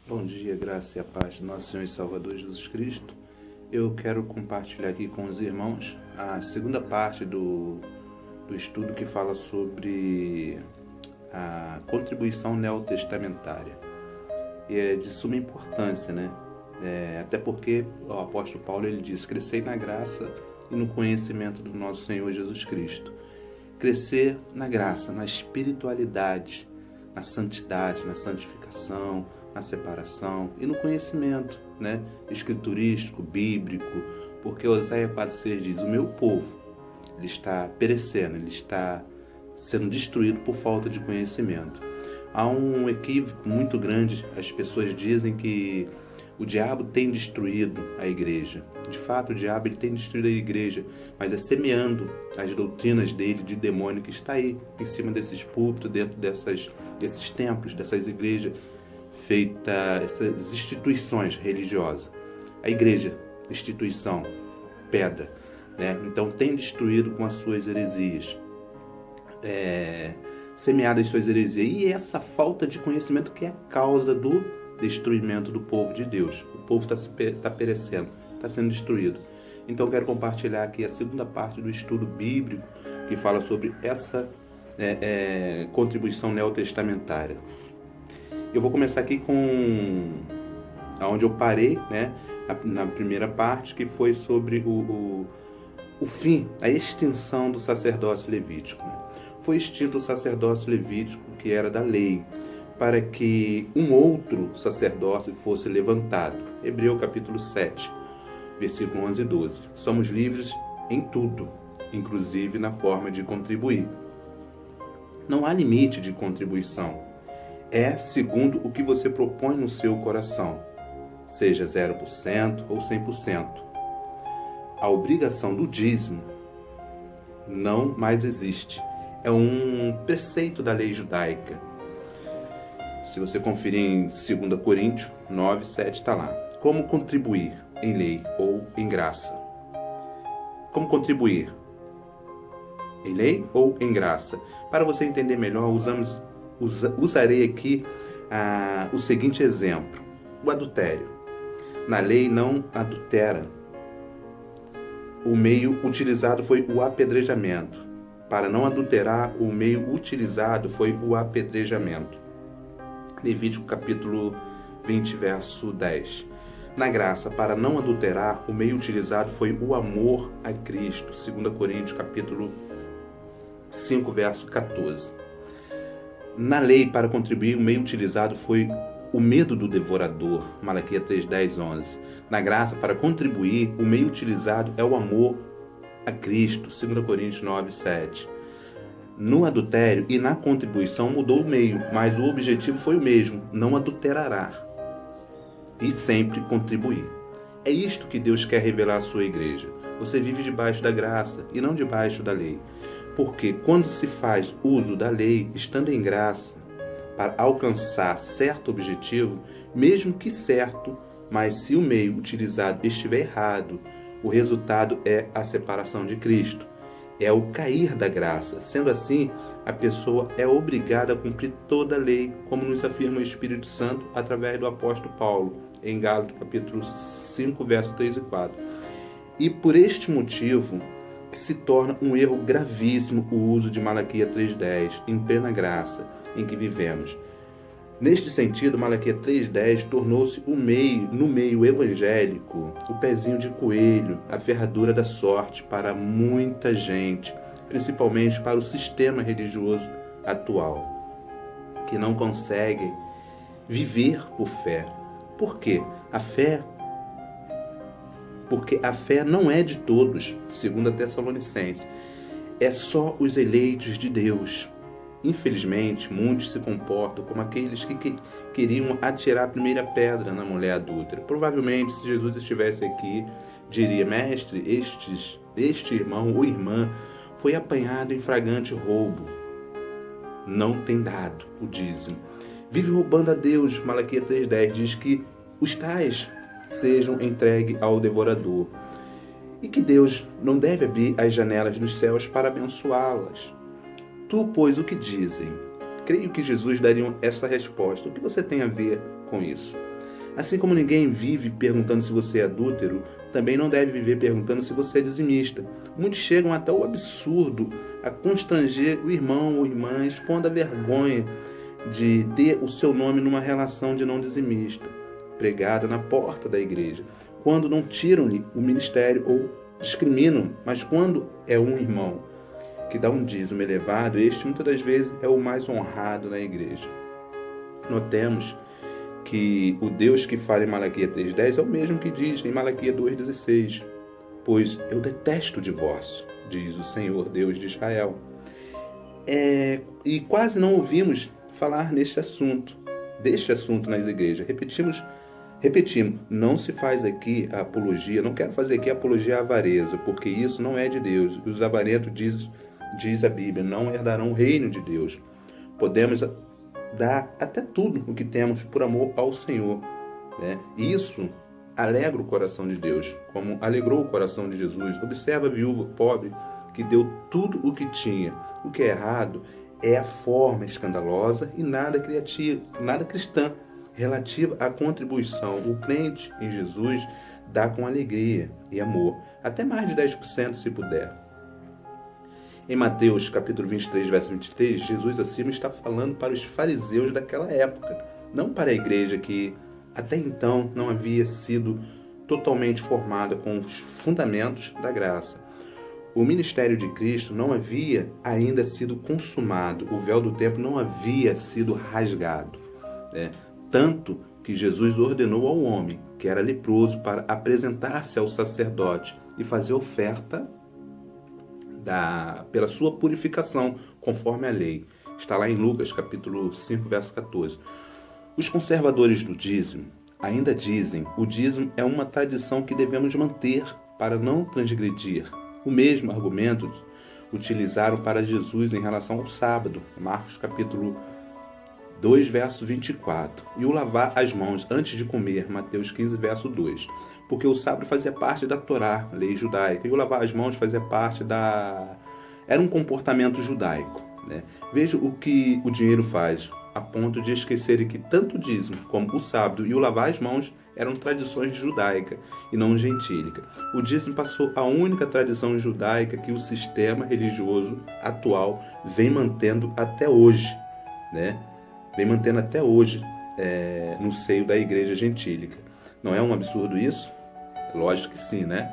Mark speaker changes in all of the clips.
Speaker 1: Bom dia, graça e a paz do nosso Senhor e Salvador Jesus Cristo. Eu quero compartilhar aqui com os irmãos a segunda parte do estudo que fala sobre a contribuição neotestamentária. E é de suma importância, né? Até porque o apóstolo Paulo ele diz: crescei na graça e no conhecimento do nosso Senhor Jesus Cristo. Crescer na graça, na espiritualidade, na santidade, na santificação, na separação e no conhecimento, né, escriturístico, bíblico, porque Oséias 4,6 diz: o meu povo ele está perecendo, ele está sendo destruído por falta de conhecimento. Há um equívoco muito grande, as pessoas dizem que o diabo tem destruído a igreja. De fato, o diabo ele tem destruído a igreja, mas é semeando as doutrinas dele de demônio que está aí, em cima desses púlpitos, dentro desses templos, dessas igrejas, essas instituições religiosas. A igreja, instituição, pedra, né? Então tem destruído com as suas heresias, semeado as suas heresias, e essa falta de conhecimento que é a causa do destruimento do povo de Deus. O povo está perecendo, está sendo destruído. Então quero compartilhar aqui a segunda parte do estudo bíblico que fala sobre essa contribuição neotestamentária. Eu vou começar aqui com onde eu parei, né, na primeira parte, que foi sobre o fim, a extinção do sacerdócio levítico. Foi extinto o sacerdócio levítico, que era da lei, para que um outro sacerdócio fosse levantado. Hebreus capítulo 7, versículo 11 e 12. Somos livres em tudo, inclusive na forma de contribuir. Não há limite de contribuição. É segundo o que você propõe no seu coração, seja 0% ou 100%. A obrigação do dízimo não mais existe. É um preceito da lei judaica. Se você conferir em 2 Coríntios 9, 7, está lá. Como contribuir em lei ou em graça? Como contribuir? Em lei ou em graça? Para você entender melhor, usarei aqui o seguinte exemplo: o adultério. Na lei não adultera. O meio utilizado foi o apedrejamento. Para não adulterar, o meio utilizado foi o apedrejamento. Levítico capítulo 20, verso 10. Na graça, para não adulterar, o meio utilizado foi o amor a Cristo. 2 Coríntios capítulo 5, verso 14. Na lei, para contribuir, o meio utilizado foi o medo do devorador, Malaquias 3, 10, 11. Na graça, para contribuir, o meio utilizado é o amor a Cristo, 2 Coríntios 9, 7. No adultério e na contribuição mudou o meio, mas o objetivo foi o mesmo: não adulterará e sempre contribuir. É isto que Deus quer revelar à sua igreja. Você vive debaixo da graça e não debaixo da lei. Porque quando se faz uso da lei, estando em graça, para alcançar certo objetivo, mesmo que certo, mas se o meio utilizado estiver errado, o resultado é a separação de Cristo. É o cair da graça. Sendo assim, a pessoa é obrigada a cumprir toda a lei, como nos afirma o Espírito Santo através do apóstolo Paulo, em Gálatas capítulo 5, verso 3 e 4. E por este motivo, que se torna um erro gravíssimo o uso de Malaquias 3,10, em plena graça em que vivemos. Neste sentido, Malaquias 3,10 tornou-se no meio evangélico, o pezinho de coelho, a ferradura da sorte para muita gente, principalmente para o sistema religioso atual, que não consegue viver por fé. Por quê? Porque a fé não é de todos, segundo a Tessalonicenses. É só os eleitos de Deus. Infelizmente, muitos se comportam como aqueles que queriam atirar a primeira pedra na mulher adúltera. Provavelmente, se Jesus estivesse aqui, diria: mestre, este irmão ou irmã foi apanhado em flagrante roubo. Não tem dado o dízimo. Vive roubando a Deus. Malaquias 3,10 diz que os tais sejam entregues ao devorador. E que Deus não deve abrir as janelas dos céus para abençoá-las. Tu, pois, o que dizem? Creio que Jesus daria essa resposta. O que você tem a ver com isso? Assim como ninguém vive perguntando se você é adúltero, também não deve viver perguntando se você é dizimista. Muitos chegam até o absurdo a constranger o irmão ou irmã, expondo a vergonha de ter o seu nome numa relação de não dizimista, pregada na porta da igreja, quando não tiram-lhe o ministério ou discriminam, mas quando é um irmão que dá um dízimo elevado, este muitas das vezes é o mais honrado na igreja. Notemos que o Deus que fala em Malaquias 3,10 é o mesmo que diz em Malaquias 2,16. Pois eu detesto o divórcio, diz o Senhor, Deus de Israel. E quase não ouvimos falar deste assunto nas igrejas. Repetimos, não se faz aqui a apologia, não quero fazer aqui a apologia à avareza, porque isso não é de Deus. E os avarentos, diz a Bíblia, não herdarão o reino de Deus. Podemos dar até tudo o que temos por amor ao Senhor, né? E isso alegra o coração de Deus, como alegrou o coração de Jesus. Observa a viúva pobre que deu tudo o que tinha. O que é errado é a forma escandalosa e nada criativa, nada cristã, relativa à contribuição. O crente em Jesus dá com alegria e amor, até mais de 10% se puder. Em Mateus capítulo 23, verso 23, Jesus acima está falando para os fariseus daquela época, não para a igreja que até então não havia sido totalmente formada com os fundamentos da graça. O ministério de Cristo não havia ainda sido consumado, o véu do templo não havia sido rasgado, né? Tanto que Jesus ordenou ao homem, que era leproso, para apresentar-se ao sacerdote e fazer oferta pela sua purificação, conforme a lei. Está lá em Lucas, capítulo 5, verso 14. Os conservadores do dízimo ainda dizem: o dízimo é uma tradição que devemos manter para não transgredir. O mesmo argumento utilizaram para Jesus em relação ao sábado, Marcos capítulo 2, verso 24. E o lavar as mãos antes de comer, Mateus 15, verso 2. Porque o sábado fazia parte da Torá, lei judaica, e o lavar as mãos fazia parte era um comportamento judaico, né? Veja o que o dinheiro faz, a ponto de esquecerem que tanto o dízimo como o sábado e o lavar as mãos eram tradições judaicas e não gentílicas. O dízimo passou a única tradição judaica que o sistema religioso atual vem mantendo até hoje, né? Vem mantendo até hoje no seio da igreja gentílica. Não é um absurdo isso? Lógico que sim, né?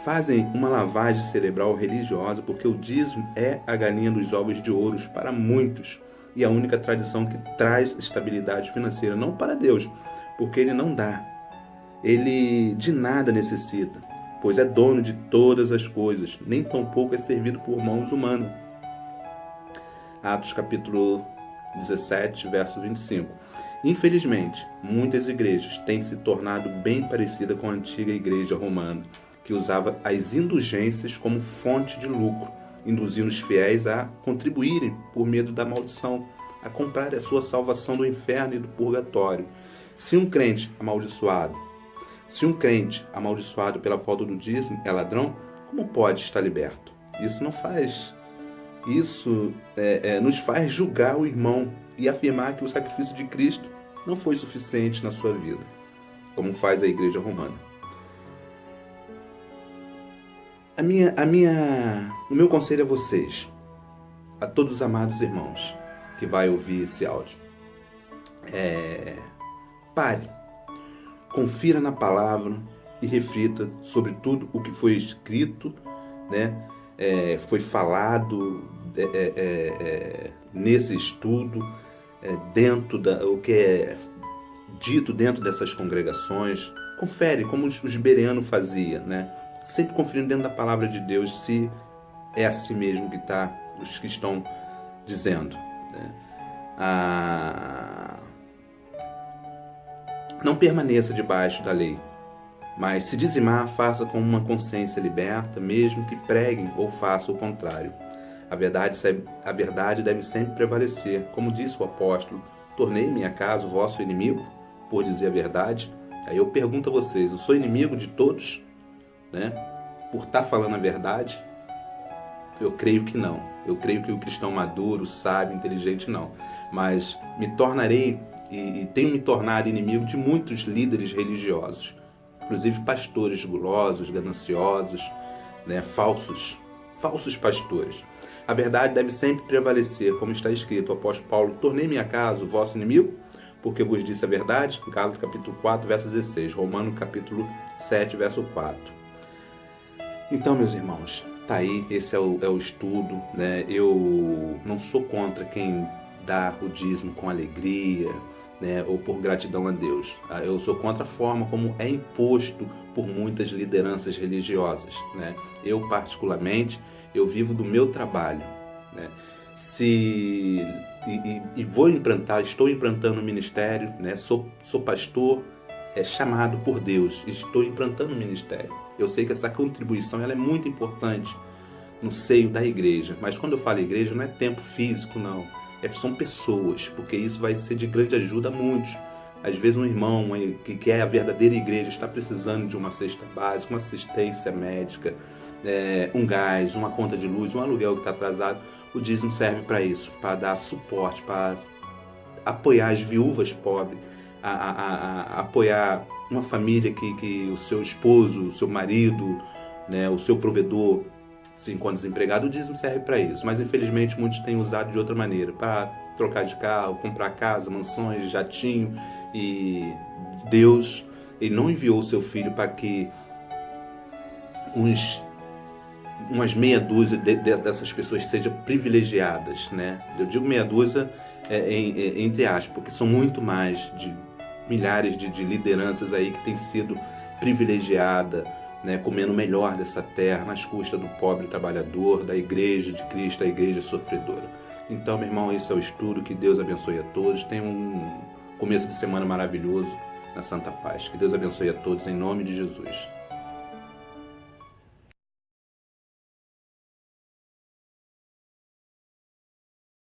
Speaker 1: Fazem uma lavagem cerebral religiosa porque o dízimo é a galinha dos ovos de ouro para muitos e a única tradição que traz estabilidade financeira, não para Deus, porque Ele não dá. Ele de nada necessita, pois é dono de todas as coisas, nem tampouco é servido por mãos humanas. Atos capítulo 17, verso 25. Infelizmente, muitas igrejas têm se tornado bem parecidas com a antiga igreja romana, que usava as indulgências como fonte de lucro, induzindo os fiéis a contribuírem por medo da maldição, a comprar a sua salvação do inferno e do purgatório. Se um crente amaldiçoado pela falta do dízimo é ladrão, como pode estar liberto? Isso nos faz julgar o irmão e afirmar que o sacrifício de Cristo não foi suficiente na sua vida, como faz a igreja romana. O meu conselho a vocês, a todos os amados irmãos que vai ouvir esse áudio, pare, confira na palavra e reflita sobre tudo o que foi escrito, né? Foi falado nesse estudo, o que é dito dentro dessas congregações. Confere como os bereanos faziam, né? Sempre conferindo dentro da palavra de Deus se é assim mesmo os que estão dizendo, né? Não permaneça debaixo da lei, mas se dizimar, faça com uma consciência liberta, mesmo que preguem ou façam o contrário. A verdade deve sempre prevalecer. Como disse o apóstolo: tornei-me acaso vosso inimigo por dizer a verdade? Aí eu pergunto a vocês: eu sou inimigo de todos, né? Por estar falando a verdade? Eu creio que não. Eu creio que o cristão maduro, sábio, inteligente, não. Mas me tornarei e tenho me tornado inimigo de muitos líderes religiosos, inclusive pastores gulosos, gananciosos, né, falsos pastores. A verdade deve sempre prevalecer, como está escrito, o apóstolo Paulo: tornei minha casa o vosso inimigo, porque vos disse a verdade. Gálatas capítulo 4, verso 16, Romanos capítulo 7, verso 4. Então, meus irmãos, tá aí, esse é o estudo, né? Eu não sou contra quem dá o dízimo com alegria, né, ou por gratidão a Deus. Eu sou contra a forma como é imposto por muitas lideranças religiosas, né? Eu, particularmente, eu vivo do meu trabalho, né? Estou implantando o ministério, né? Sou pastor, chamado por Deus, estou implantando o ministério. Eu sei que essa contribuição ela é muito importante no seio da igreja, mas quando eu falo igreja não é tempo físico, não. São pessoas, porque isso vai ser de grande ajuda a muitos. Às vezes um irmão que é a verdadeira igreja está precisando de uma cesta básica, uma assistência médica, um gás, uma conta de luz, um aluguel que está atrasado. O dízimo serve para isso, para dar suporte, para apoiar as viúvas pobres, a apoiar uma família que o seu esposo, o seu marido, né, o seu provedor se encontra desempregado. O dízimo serve para isso, mas infelizmente muitos têm usado de outra maneira, para trocar de carro, comprar casa, mansões, jatinho. E Deus, Ele não enviou o seu Filho para que umas meia dúzia dessas pessoas sejam privilegiadas, né? Eu digo meia dúzia entre aspas, porque são muito mais de milhares de lideranças aí que têm sido privilegiadas, né, comendo o melhor dessa terra nas custas do pobre trabalhador, da igreja de Cristo, a igreja sofredora. Então, meu irmão, esse é o estudo. Que Deus abençoe a todos. Tenham um começo de semana maravilhoso na Santa Paz. Que Deus abençoe a todos em nome de Jesus.